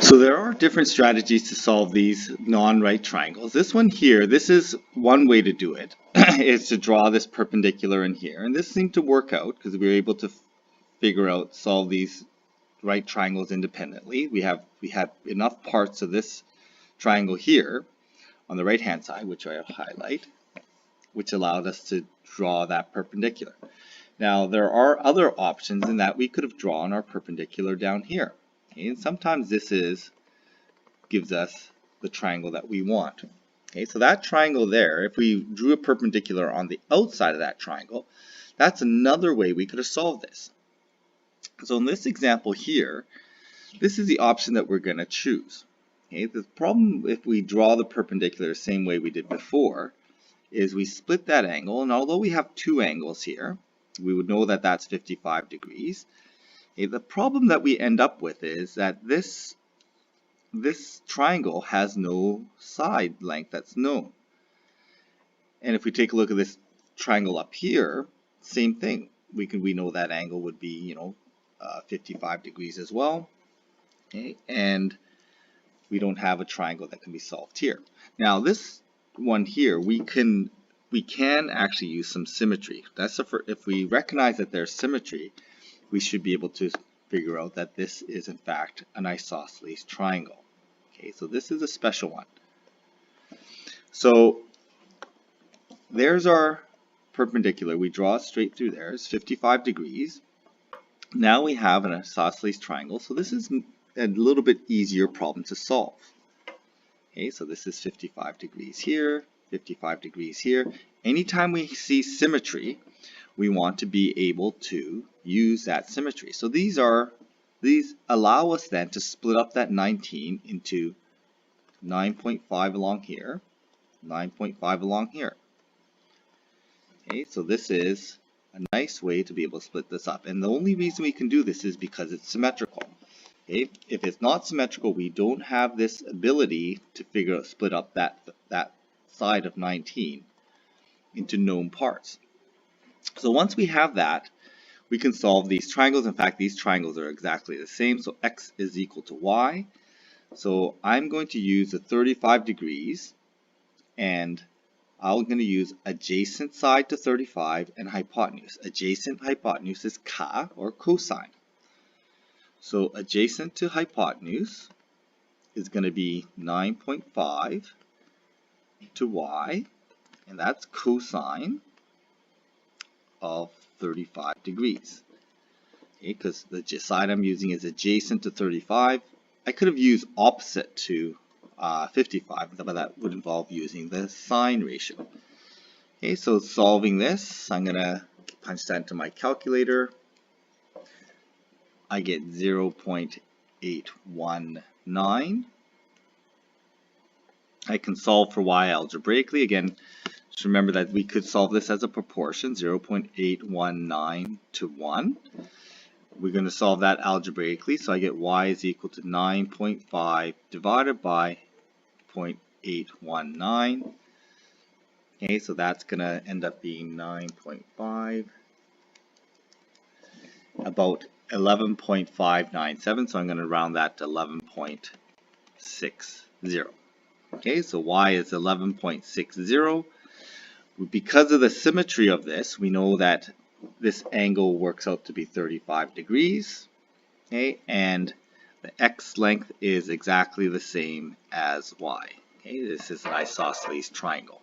So there are different strategies to solve these non-right triangles. This one here, this is one way to do it, is to draw this perpendicular in here. And this seemed to work out because we were able to figure out, solve these right triangles independently. We had enough parts of this triangle here on the right hand side, which I'll highlight, which allowed us to draw that perpendicular. Now there are other options in that we could have drawn our perpendicular down here. Okay, and sometimes this gives us the triangle that we want. Okay, so that triangle there, if we drew a perpendicular on the outside of that triangle, that's another way we could have solved this. So in this example here, this is the option that we're going to choose. Okay, the problem if we draw the perpendicular the same way we did before is we split that angle, and although we have two angles here, we would know that that's 55 degrees. Okay, the problem that we end up with is that this triangle has no side length that's known. And if we take a look at this triangle up here, same thing. We know that angle would be 55 degrees as well. Okay, and we don't have a triangle that can be solved here. Now this one here, we can actually use some symmetry. That's if we recognize that there's symmetry, we should be able to figure out that this is in fact an isosceles triangle. Okay, so this is a special one. So there's our perpendicular. We draw it straight through there. It's 55 degrees. Now we have an isosceles triangle. So this is a little bit easier problem to solve. Okay, so this is 55 degrees here, 55 degrees here. Anytime we see symmetry, we want to be able to use that symmetry. So these allow us then to split up that 19 into 9.5 along here, 9.5 along here. Okay, so this is a nice way to be able to split this up. And the only reason we can do this is because it's symmetrical. Okay, if it's not symmetrical, we don't have this ability to split up that side of 19 into known parts. So once we have that, we can solve these triangles. In fact, these triangles are exactly the same. So x is equal to y. So I'm going to use the 35 degrees, and I'm going to use adjacent side to 35 and hypotenuse. Adjacent hypotenuse is ka, or cosine. So adjacent to hypotenuse is going to be 9.5 to y, and that's cosine of 35 degrees. Okay, because the side I'm using is adjacent to 35. I could have used opposite to 55, but that would involve using the sine ratio. Okay, so solving this, I'm going to punch that into my calculator. I get 0.819. I can solve for y algebraically. Again, just remember that we could solve this as a proportion, 0.819 to 1. We're going to solve that algebraically, so I get y is equal to 9.5 divided by 0.819. Okay, so that's going to end up being 9.5, about 11.597, so I'm going to round that to 11.60. Okay, so y is 11.60. Because of the symmetry of this, we know that this angle works out to be 35 degrees. Okay, and the x length is exactly the same as y. Okay, this is an isosceles triangle.